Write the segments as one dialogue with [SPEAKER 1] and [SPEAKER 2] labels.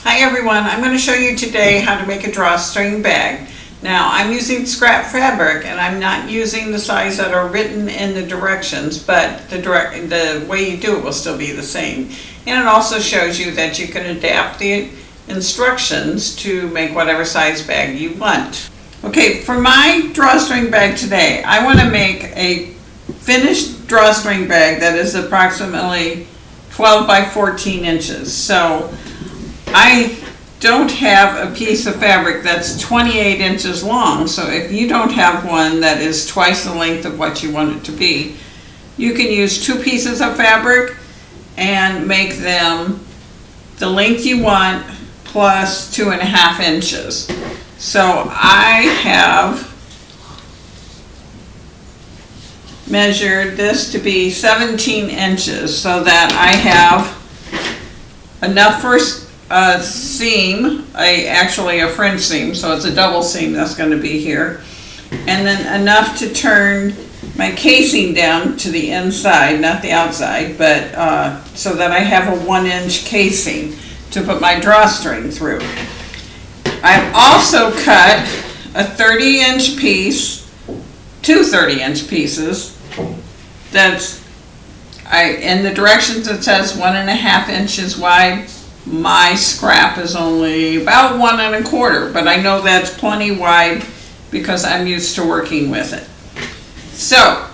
[SPEAKER 1] Hi everyone, I'm going to show you today how to make a drawstring bag. Now I'm using scrap fabric and I'm not using the size that are written in the directions, but the way you do it will still be the same. And it also shows you that you can adapt the instructions to make whatever size bag you want. Okay, for my drawstring bag today, I want to make a finished drawstring bag that is approximately 12 by 14 inches. So I don't have a piece of fabric that's 28 inches long, so if you don't have one that is twice the length of what you want it to be, you can use 2 pieces of fabric and make them the length you want plus 2.5 inches. So I have measured this to be 17 inches so that I have enough for a seam, actually a French seam, so it's a double seam that's going to be here, and then enough to turn my casing down to the inside, not the outside, but so that I have a 1-inch casing to put my drawstring through. I've also cut a 30-inch piece, 2 30-inch pieces. That's in the directions it says 1.5 inches wide. My scrap is only about 1 1/4, but I know that's plenty wide because I'm used to working with it. So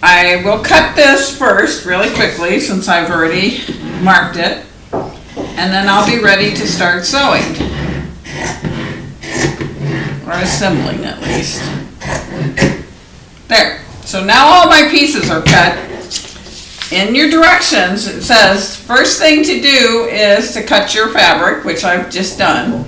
[SPEAKER 1] I will cut this first really quickly since I've already marked it, and then I'll be ready to start sewing, or assembling at least. There. So now all my pieces are cut. In your directions, it says first thing to do is to cut your fabric, which I've just done.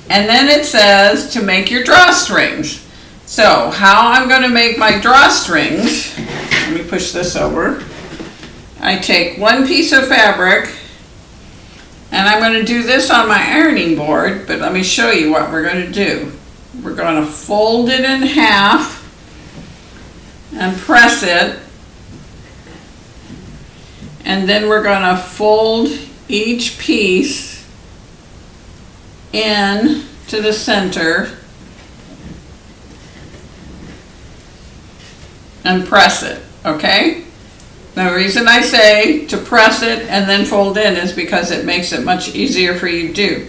[SPEAKER 1] And then it says to make your drawstrings. So how I'm going to make my drawstrings, let me push this over. I take 1 piece of fabric, and I'm going to do this on my ironing board, but let me show you what we're going to do. We're going to fold it in half and press it. And then we're going to fold each piece in to the center and press it, okay? The reason I say to press it and then fold in is because it makes it much easier for you to do.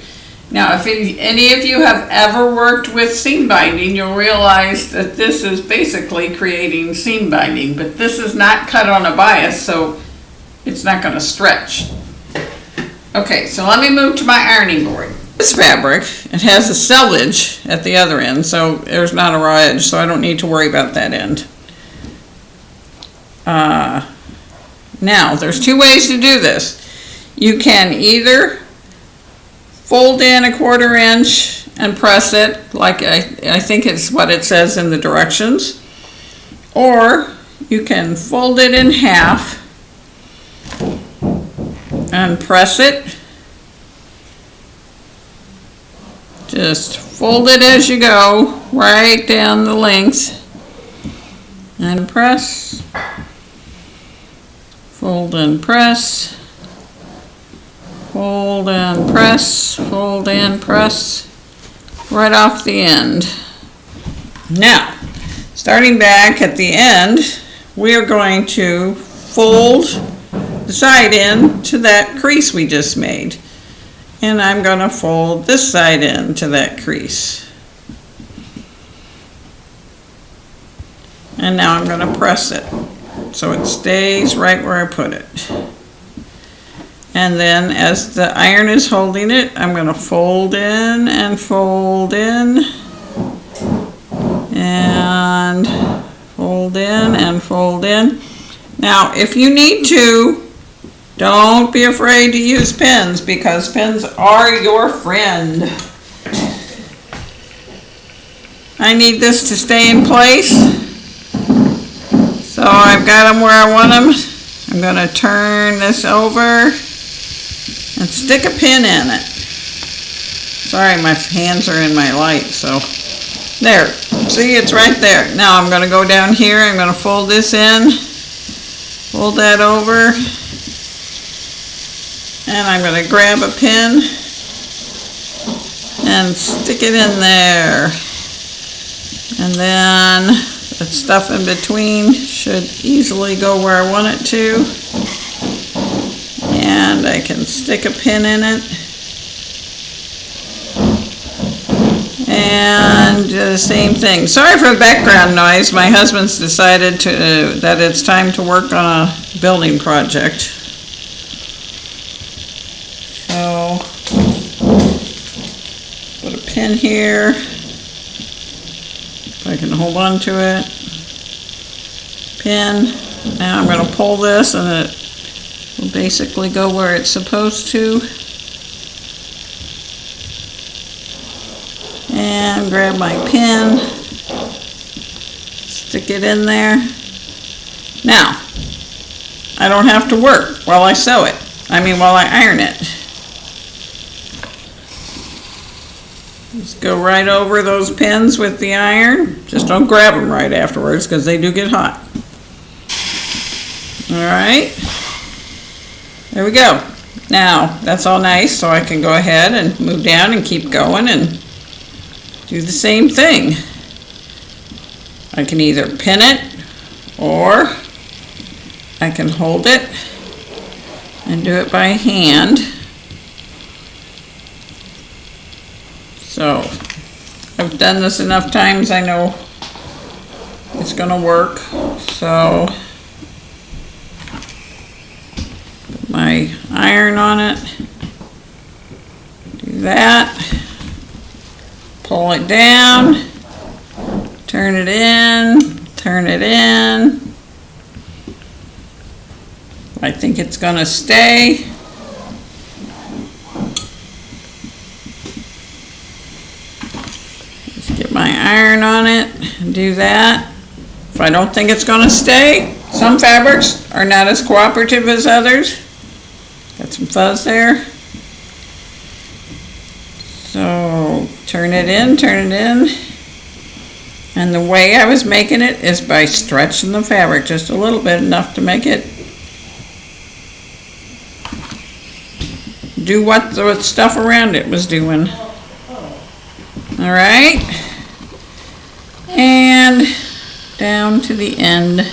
[SPEAKER 1] Now, if any of you have ever worked with seam binding, you'll realize that this is basically creating seam binding, but this is not cut on a bias, so it's not going to stretch. Okay, so let me move to my ironing board. This fabric, it has a selvage at the other end, so there's not a raw edge, so I don't need to worry about that end. Now, there's 2 ways to do this. You can either fold in a 1/4 inch and press it, like I think it's what it says in the directions, or you can fold it in half and press it. Just fold it as you go, right down the length, and press, fold and press, fold and press, fold and press, right off the end. Now, starting back at the end, we are going to fold the side in to that crease we just made, and I'm going to fold this side in to that crease, and now I'm going to press it so it stays right where I put it. And then as the iron is holding it, I'm going to fold in and fold in and fold in and fold in. Now, if you need to, don't be afraid to use pins, because pins are your friend. I need this to stay in place, so I've got them where I want them. I'm going to turn this over and stick a pin in it. Sorry, my hands are in my light, so there. See, it's right there. Now I'm going to go down here. I'm going to fold this in, fold that over, and I'm going to grab a pin and stick it in there. And then the stuff in between should easily go where I want it to. And I can stick a pin in it. And do the same thing. Sorry for the background noise. My husband's decided that it's time to work on a building project. So, put a pin here. If I can hold on to it. Pin. Now I'm going to pull this and it will basically go where it's supposed to. And grab my pin, stick it in there. Now, I don't have to work while I sew it. While I iron it. Just go right over those pins with the iron. Just don't grab them right afterwards because they do get hot. All right. There we go. Now, that's all nice, so I can go ahead and move down and keep going and do the same thing. I can either pin it or I can hold it and do it by hand. So I've done this enough times, I know it's gonna work. So put my iron on it, do that. Pull it down, turn it in. I think it's gonna stay. Just get my iron on it and do that. If I don't think it's gonna stay, some fabrics are not as cooperative as others. Got some fuzz there. So turn it in, and the way I was making it is by stretching the fabric just a little bit, enough to make it do what the stuff around it was doing. All right, and down to the end.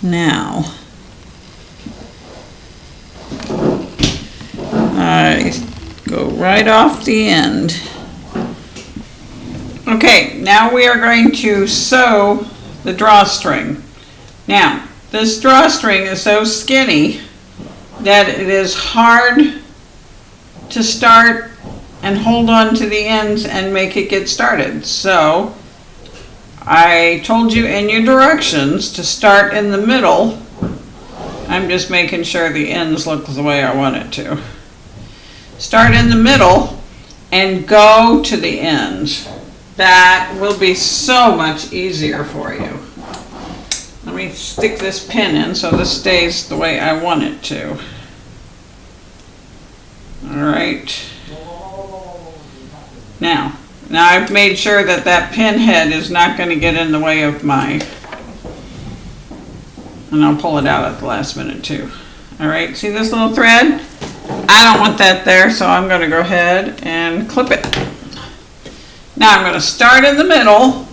[SPEAKER 1] Now, I go right off the end. Okay, now we are going to sew the drawstring. Now, this drawstring is so skinny that it is hard to start and hold on to the ends and make it get started. So, I told you in your directions to start in the middle. I'm just making sure the ends look the way I want it to. Start in the middle and go to the ends. That will be so much easier for you. Let me stick this pin in so this stays the way I want it to. All right. Now I've made sure that that pin head is not going to get in the way of my, and I'll pull it out at the last minute too. All right, see this little thread? I don't want that there, so I'm going to go ahead and clip it. Now I'm going to start in the middle,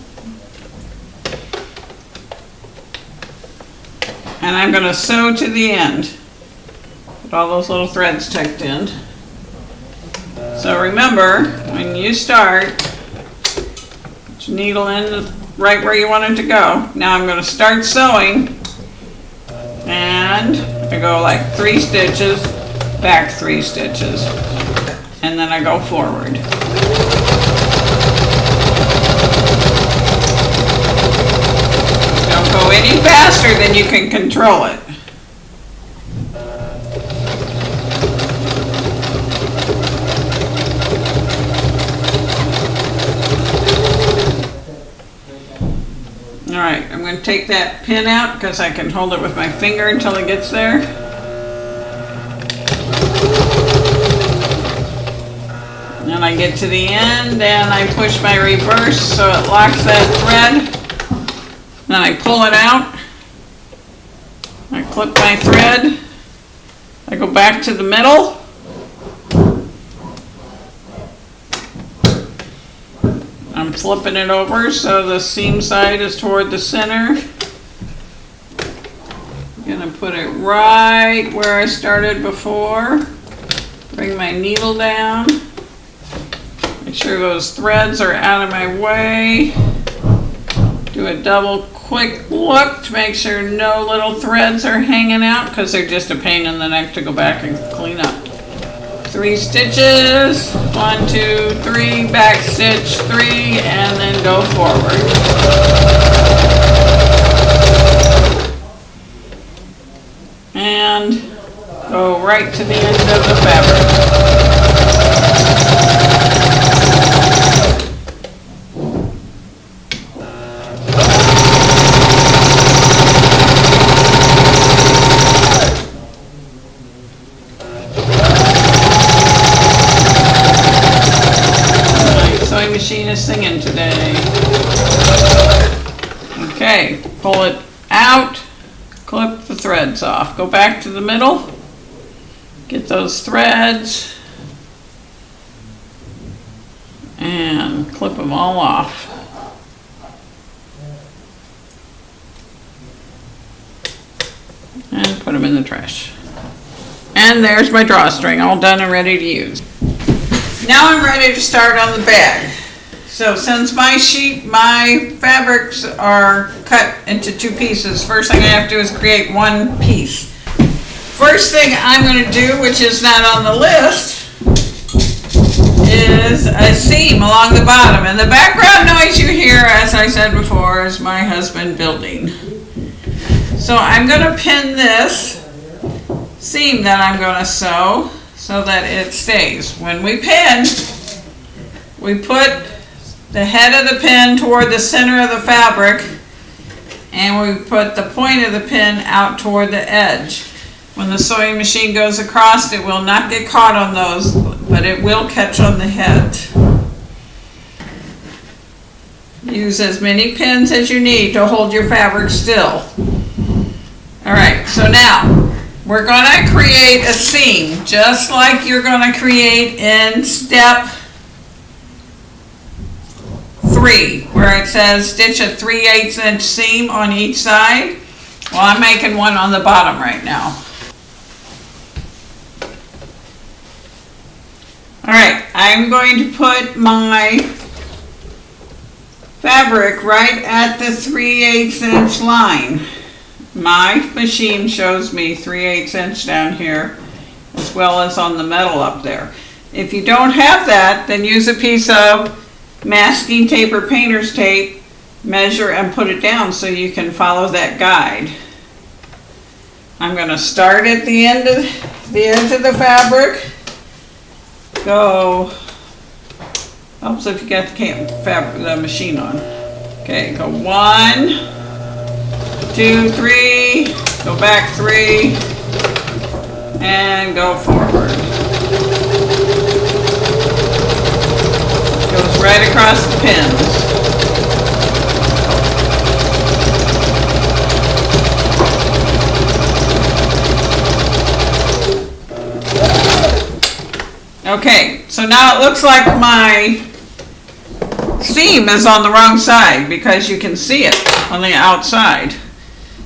[SPEAKER 1] and I'm going to sew to the end. Put all those little threads tucked in. So remember, when you start, put your needle in right where you want it to go. Now I'm going to start sewing, and I go like 3 stitches, back 3 stitches, and then I go forward. Don't go any faster than you can control it. Alright, I'm going to take that pin out because I can hold it with my finger until it gets there. And I get to the end and I push my reverse so it locks that thread. Then I pull it out. I clip my thread. I go back to the middle. I'm flipping it over so the seam side is toward the center. I'm gonna put it right where I started before. Bring my needle down. Make sure those threads are out of my way. Do a double quick look to make sure no little threads are hanging out, because they're just a pain in the neck to go back and clean up. 3 stitches, 1, 2, 3, back stitch 3, and then go forward. And go right to the end of the fabric. Machine is singing today. Okay, pull it out, clip the threads off. Go back to the middle, get those threads, and clip them all off. And put them in the trash. And there's my drawstring, all done and ready to use. Now I'm ready to start on the bag. So since my fabrics are cut into 2 pieces, first thing I have to do is create 1 piece. First thing I'm going to do, which is not on the list, is a seam along the bottom. And the background noise you hear, as I said before, is my husband building. So I'm going to pin this seam that I'm going to sew so that it stays. When we pin, we put the head of the pin toward the center of the fabric, and we put the point of the pin out toward the edge. When the sewing machine goes across, it will not get caught on those, but it will catch on the head. Use as many pins as you need to hold your fabric still. Alright, so now we're going to create a seam, just like you're going to create in step 3, where it says stitch a 3/8 inch seam on each side. Well, I'm making one on the bottom right now. Alright, I'm going to put my fabric right at the 3/8 inch line. My machine shows me 3/8 inch down here, as well as on the metal up there. If you don't have that, then use a piece of masking tape or painter's tape, measure and put it down so you can follow that guide. I'm going to start at the end of the edge of the fabric. Go, helps if you got the machine on. Okay, go 1, 2, 3, go back 3, and go forward. Goes right across the pins. Okay, so now it looks like my seam is on the wrong side because you can see it on the outside.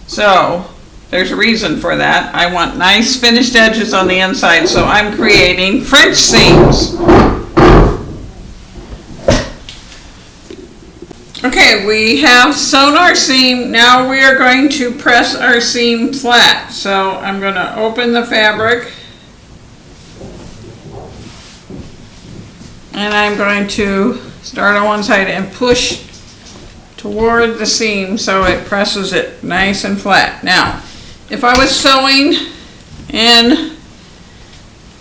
[SPEAKER 1] So there's a reason for that. I want nice finished edges on the inside, so I'm creating French seams. Okay, we have sewn our seam. Now we are going to press our seam flat. So I'm going to open the fabric, and I'm going to start on one side and push toward the seam so it presses it nice and flat. Now, if I was sewing in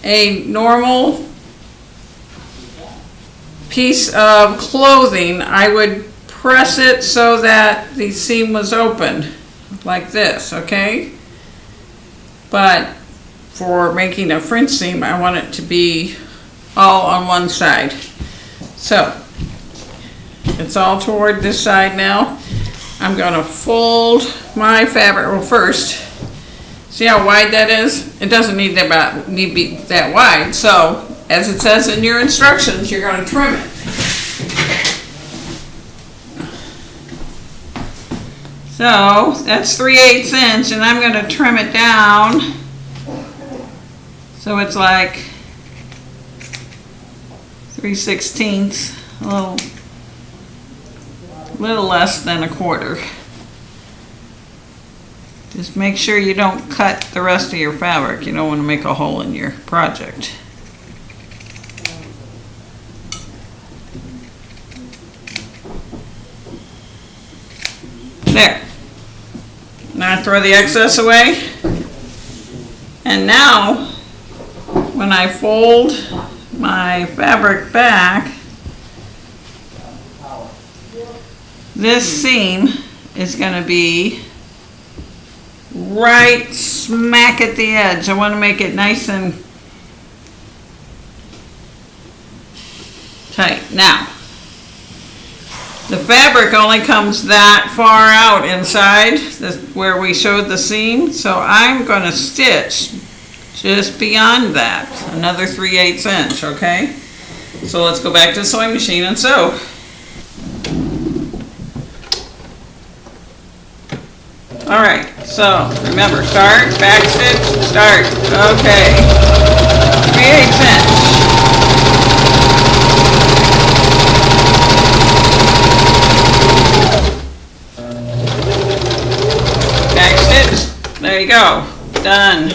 [SPEAKER 1] a normal piece of clothing, I would press it so that the seam was open, like this, okay? But for making a French seam, I want it to be all on one side. So, it's all toward this side now. I'm going to fold my fabric. Well, first, see how wide that is? It doesn't need to be that wide. So, as it says in your instructions, you're going to trim it. So that's 3/8 inch, and I'm going to trim it down so it's like 3/16, a little less than a quarter. Just make sure you don't cut the rest of your fabric. You don't want to make a hole in your project. There. Now throw the excess away. And now, when I fold my fabric back, this seam is going to be right smack at the edge. I want to make it nice and tight. Now, the fabric only comes that far out inside where we showed the seam, so I'm going to stitch just beyond that, another 3/8 inch, okay? So let's go back to the sewing machine and sew. All right, so remember, start, back stitch, start, okay, 3/8 inch. Back stitch, there you go, done.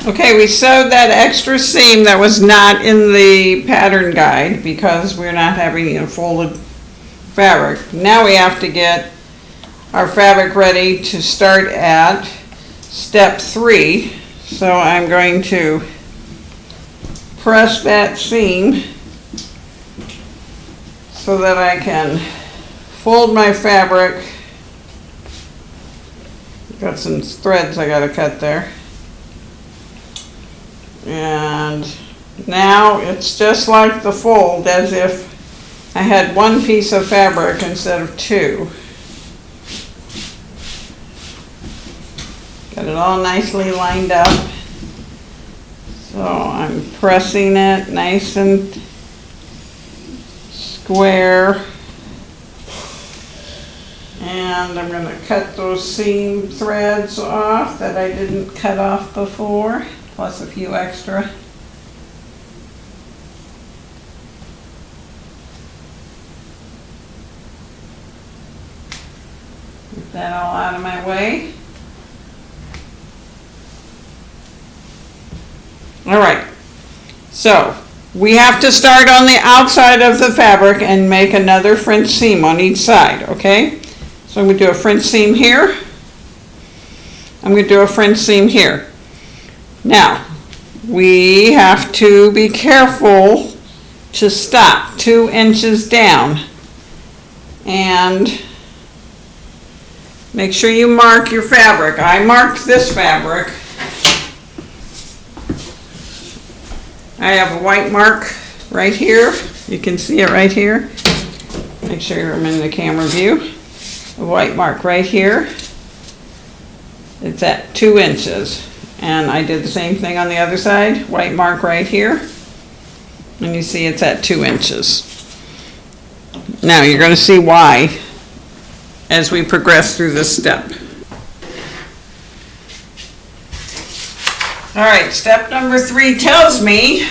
[SPEAKER 1] Okay, we sewed that extra seam that was not in the pattern guide because we're not having a folded fabric. Now we have to get our fabric ready to start at step 3. So I'm going to press that seam so that I can fold my fabric. Got some threads I gotta cut there. And now it's just like the fold, as if I had one piece of fabric instead of two. Got it all nicely lined up. So I'm pressing it nice and square. And I'm going to cut those seam threads off that I didn't cut off before, plus a few extra. Get that all out of my way. All right, so we have to start on the outside of the fabric and make another French seam on each side, okay? So I'm going to do a French seam here. I'm going to do a French seam here. Now, we have to be careful to stop 2 inches down. And make sure you mark your fabric. I marked this fabric. I have a white mark right here. You can see it right here. Make sure I'm in the camera view. A white mark right here. It's at 2 inches. And I did the same thing on the other side. White mark right here. And you see it's at 2 inches. Now you're going to see why as we progress through this step. All right, step number 3 tells me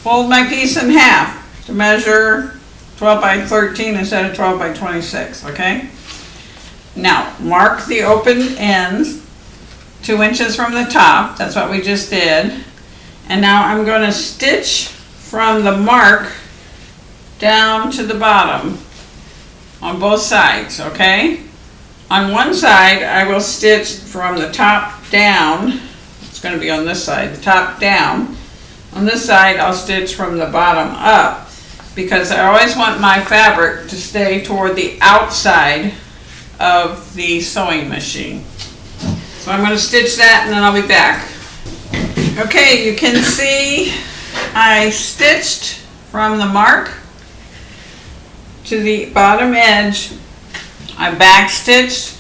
[SPEAKER 1] fold my piece in half to measure 12 by 13 instead of 12 by 26, okay? Now, mark the open ends 2 inches from the top. That's what we just did. And now I'm going to stitch from the mark down to the bottom on both sides, okay? On one side, I will stitch from the top down. It's going to be on this side, the top down. On this side, I'll stitch from the bottom up because I always want my fabric to stay toward the outside of the sewing machine. So I'm going to stitch that and then I'll be back. Okay, you can see I stitched from the mark to the bottom edge. I back stitched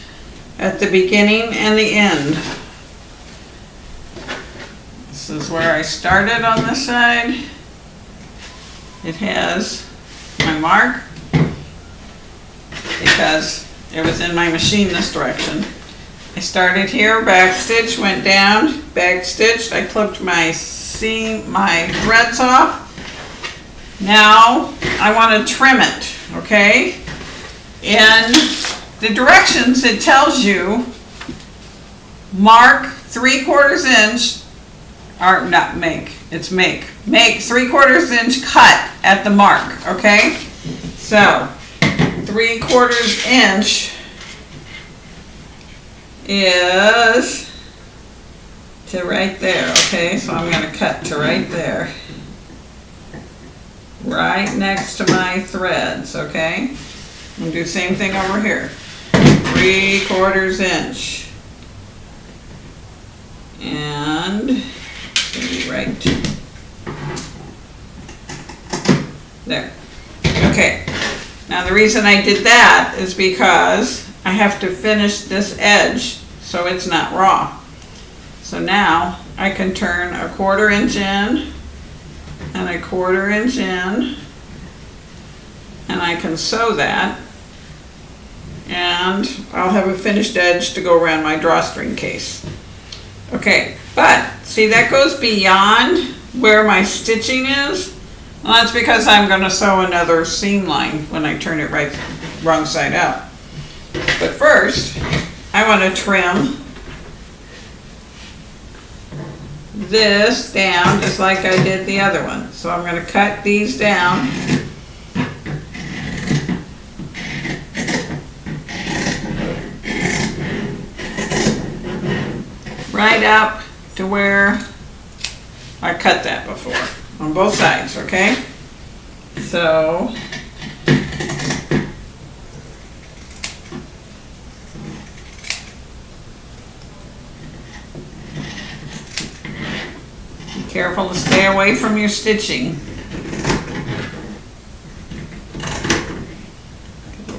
[SPEAKER 1] at the beginning and the end. This is where I started on this side. It has my mark. because it was in my machine this direction. I started here, back stitch, went down, back stitched, I clipped my seam, my threads off. Now I want to trim it, okay? In the directions it tells you mark 3/4 inch, or not make, it's make 3/4 inch cut at the mark, okay? So 3/4 inch is to right there, okay? So I'm going to cut to right there, right next to my threads, okay? And do the same thing over here, 3/4 inch, and it's going to be right there. Okay, now the reason I did that is because I have to finish this edge so it's not raw. So now I can turn 1/4 inch in and 1/4 inch in, and I can sew that, and I'll have a finished edge to go around my drawstring case. Okay, but see, that goes beyond where my stitching is. Well, that's because I'm going to sew another seam line when I turn it wrong side out. But first, I want to trim this down just like I did the other one. So I'm going to cut these down. Right up to where I cut that before, on both sides, okay? So be careful to stay away from your stitching.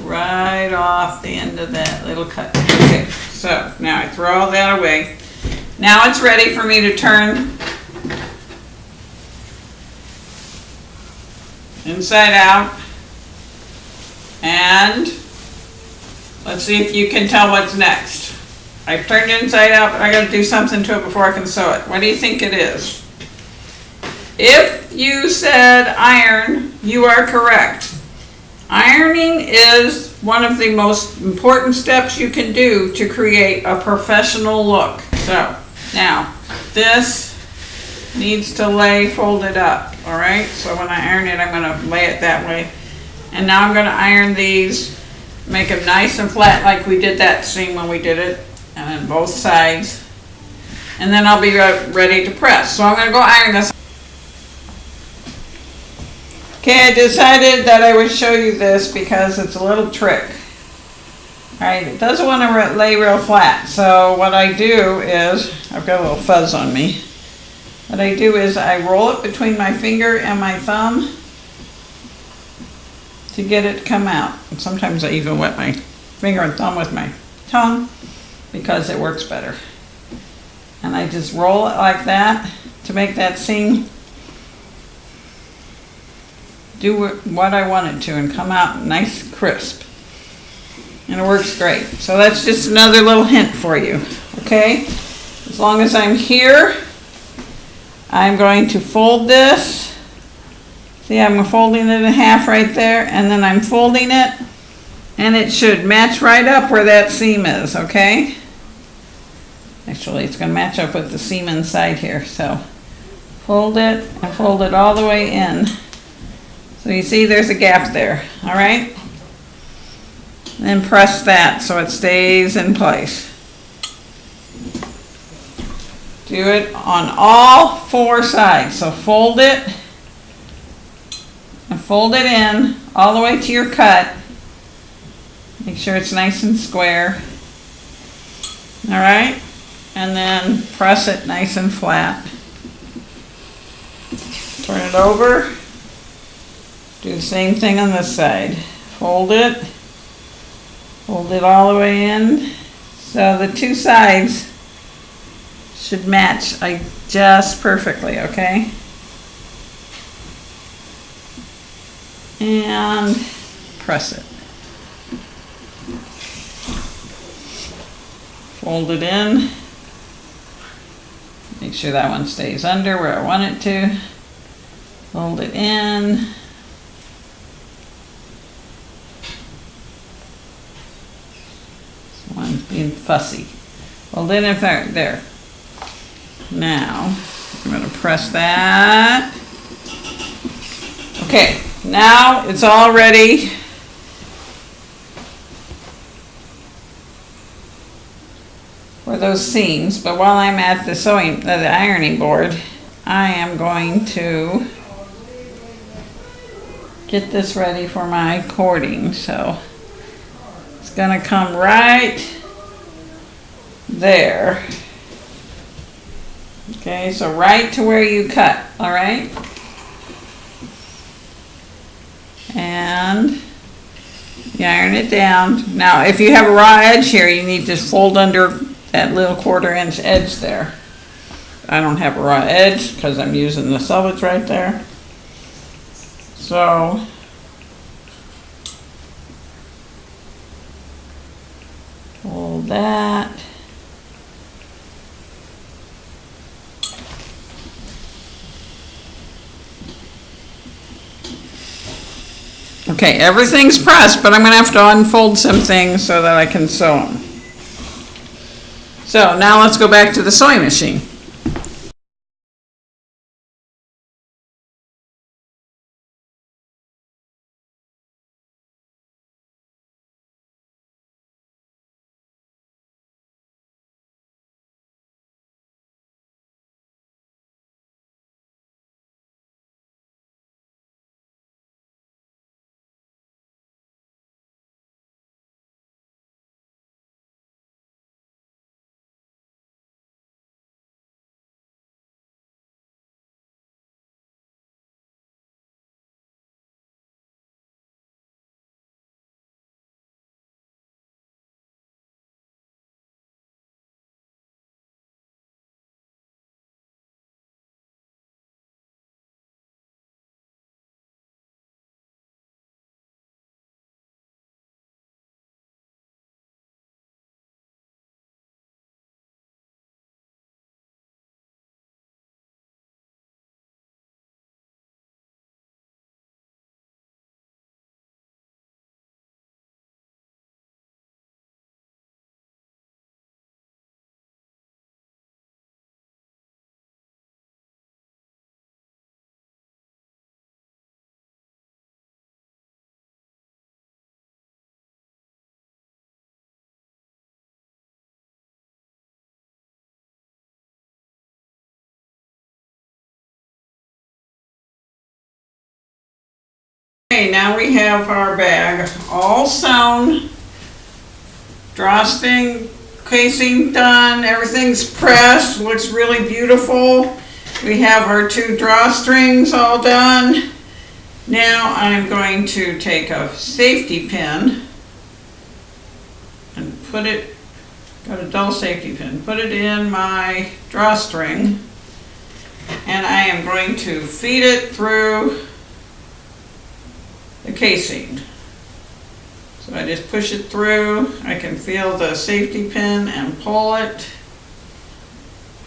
[SPEAKER 1] Right off the end of that little cut. Okay, so now I throw all that away. Now it's ready for me to turn inside out, and let's see if you can tell what's next. I've turned inside out, but I got to do something to it before I can sew it. What do you think it is? If you said iron, you are correct. Ironing is one of the most important steps you can do to create a professional look. So now this needs to lay folded up, all right? So when I iron it, I'm going to lay it that way. And now I'm going to iron these, make them nice and flat like we did that seam when we did it, and then both sides. And then I'll be ready to press. So I'm going to go iron this. Okay, I decided that I would show you this because it's a little trick. All right, it doesn't want to lay real flat. So what I do is, I've got a little fuzz on me. What I do is I roll it between my finger and my thumb to get it to come out. And sometimes I even wet my finger and thumb with my tongue because it works better. And I just roll it like that to make that seam do what I want it to and come out nice crisp. And it works great. So that's just another little hint for you, okay? As long as I'm here, I'm going to fold this. See, I'm folding it in half right there, and then I'm folding it, and it should match right up where that seam is, okay? Actually, it's going to match up with the seam inside here, so fold it and fold it all the way in. So you see there's a gap there, all right? Then press that so it stays in place. Do it on all four sides. So fold it and fold it in all the way to your cut. Make sure it's nice and square. All right? And then press it nice and flat. Turn it over. Do the same thing on this side. Fold it all the way in. So the two sides should match like just perfectly, okay? And press it. fold it in. Make sure that one stays under where I want it to. Fold it in. This one's being fussy. Fold it in there. Now, I'm going to press that. Okay, now it's all ready. For those seams, but while I'm at the ironing board, I am going to get this ready for my cording. So it's gonna come right there. Okay, so right to where you cut, all right? And you iron it down. Now, if you have a raw edge here, you need to fold under that little 1/4 inch edge there. I don't have a raw edge because I'm using the selvage right there. So fold that. Okay, everything's pressed, but I'm going to have to unfold some things so that I can sew them. So now let's go back to the sewing machine. Okay, now we have our bag all sewn, drawstring casing done, everything's pressed, looks really beautiful. We have our 2 drawstrings all done. Now I'm going to take a safety pin and put it, got a dull safety pin, put it in my drawstring, and I am going to feed it through the casing. So I just push it through. I can feel the safety pin and pull it.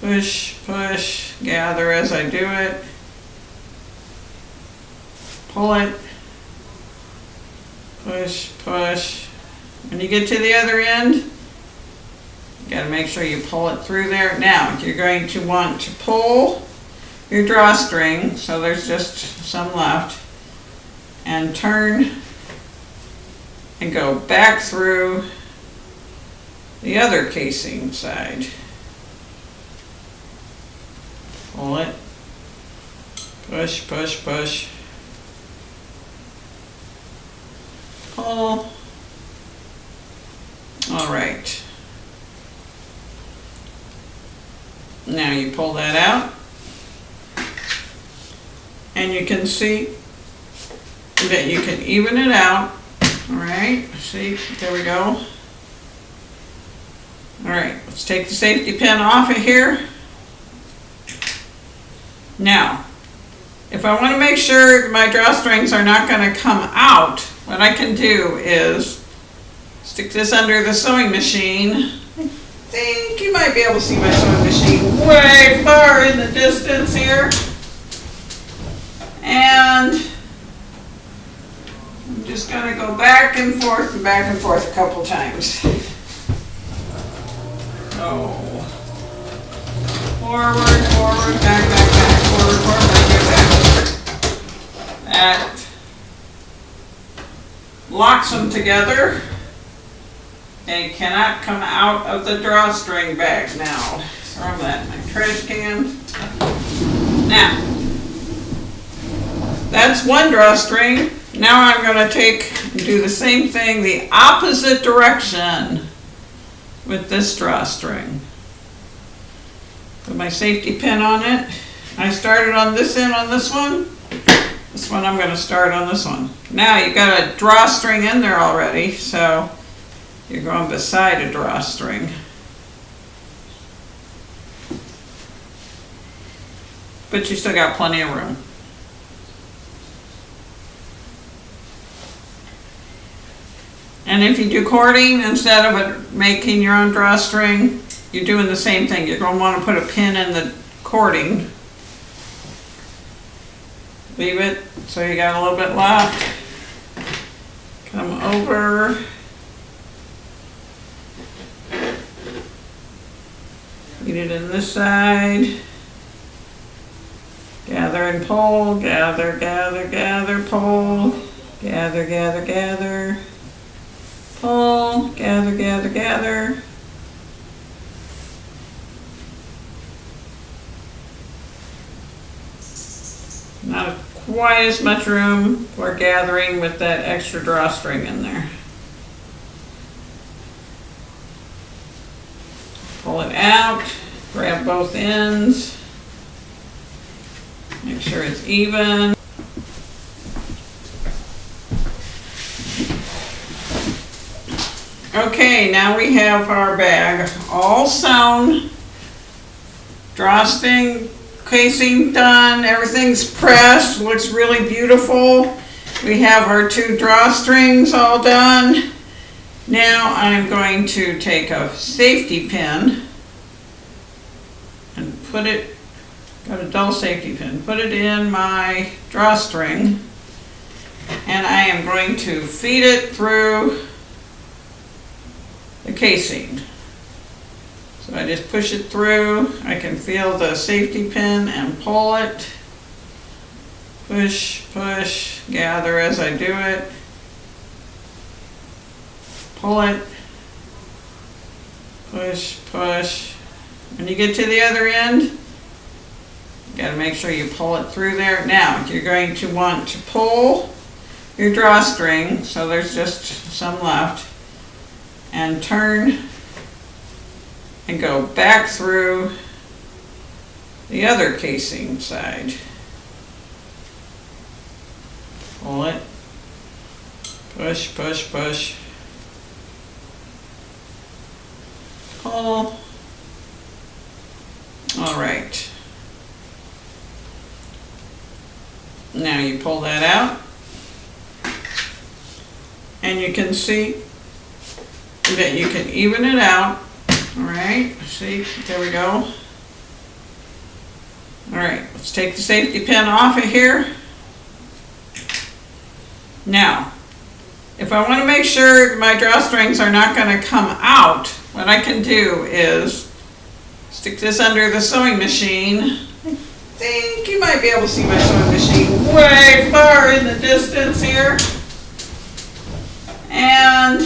[SPEAKER 1] Push, push, gather as I do it. Pull it. Push, push. When you get to the other end, you gotta make sure you pull it through there. Now, you're going to want to pull your drawstring, so there's just some left, and turn and go back through the other casing side. Pull it, push, push, push, pull. All right. Now you pull that out, and you can see that you can even it out. All right, see, there we go. All right, let's take the safety pin off of here. Now, if I want to make sure my drawstrings are not going to come out, what I can do is stick this under the sewing machine think you might be able to see my sewing machine way far in the distance here. And I'm just going to go back and forth a couple times. Oh. Forward, forward, back, forward, back. That locks them together. They cannot come out of the drawstring bag now. Throw that in my trash can. Now, that's one drawstring. Now I'm going to take and do the same thing the opposite direction with this drawstring. Put my safety pin on it. I started on this end on this one. This one I'm going to start on this one. Now you've got a drawstring in there already, so you're going beside a drawstring. But you still got plenty of room. And if you do cording, instead of making your own drawstring, you're doing the same thing. You're going to want to put a pin in the cording. Leave it so you got a little bit left. Come over. Get it in this side. Gather and pull. Gather, gather, gather, pull. Gather, gather, gather. Pull. Gather, gather, gather. Not quite as much room for gathering with that extra drawstring in there. Pull it out, grab both ends, make sure it's even. Okay, now we have our bag all sewn, drawstring casing done, everything's pressed, looks really beautiful. We have our two drawstrings all done. Now I'm going to take a safety pin and put it, got a dull safety pin, put it in my drawstring, and I am going to feed it through the casing. So I just push it through. I can feel the safety pin and pull it. Push, push, gather as I do it. Pull it. Push, push. When you get to the other end, you got to make sure you pull it through there. Now, you're going to want to pull your drawstring, so there's just some left, and turn and go back through the other casing side. Pull it, push, push, push, pull. All right. Now you pull that out, and you can see that you can even it out. All right, see, there we go. All right, let's take the safety pin off of here. Now, if I want to make sure my drawstrings are not going to come out, what I can do is stick this under the sewing machine. I think you might be able to see my sewing machine way far in the distance here. And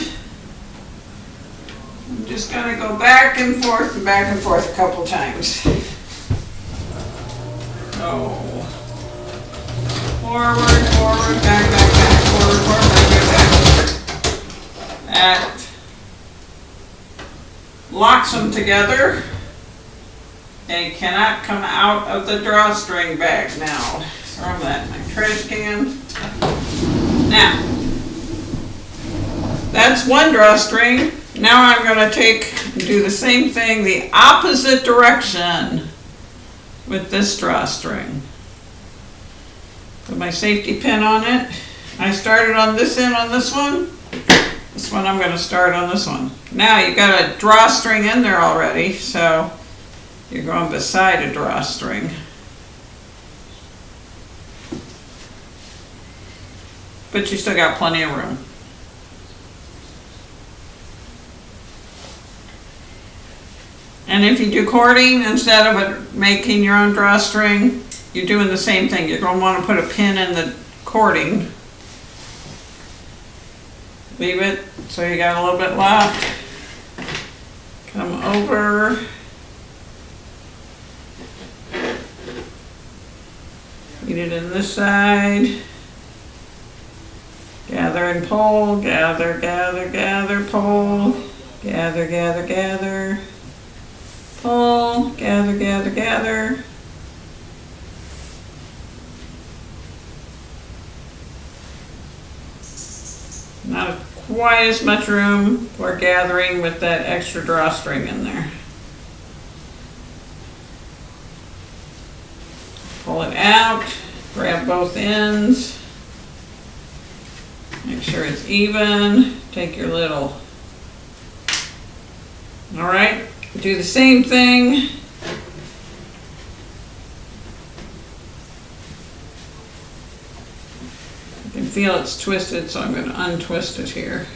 [SPEAKER 1] I'm just going to go back and forth a couple times. Oh. Forward, forward, back, forward, back. That locks them together. They cannot come out of the drawstring bag now. Throw that in my trash can. Now, that's one drawstring. Now I'm going to take and do the same thing the opposite direction with this drawstring. Put my safety pin on it. I started on this end on this one. This one I'm going to start on this one. Now you've got a drawstring in there already, so you're going beside a drawstring. But you still got plenty of room. And if you do cording instead of making your own drawstring, you're doing the same thing. You're going to want to put a pin in the cording. Leave it so you got a little bit left. Come over. Feed it in this side. Gather and pull, gather, gather, gather, pull, gather, gather, gather, pull, gather, gather, gather. Not quite as much room for gathering with that extra drawstring in there. Pull it out, grab both ends, make sure it's even, take your little, all right, do the same thing. I can feel it's twisted, so I'm going to untwist it here.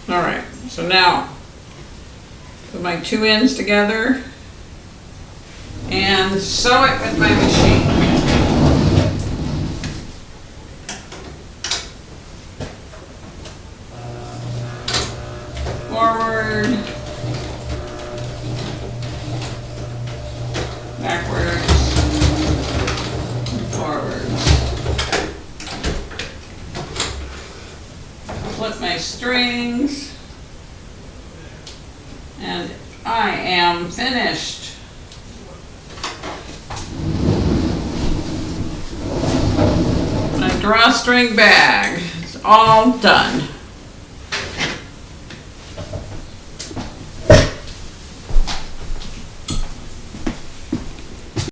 [SPEAKER 1] All right, so now put my two ends together and sew it with my machine. Forward, backwards, and forwards. Flip my strings, and I am finished. My drawstring bag is all done.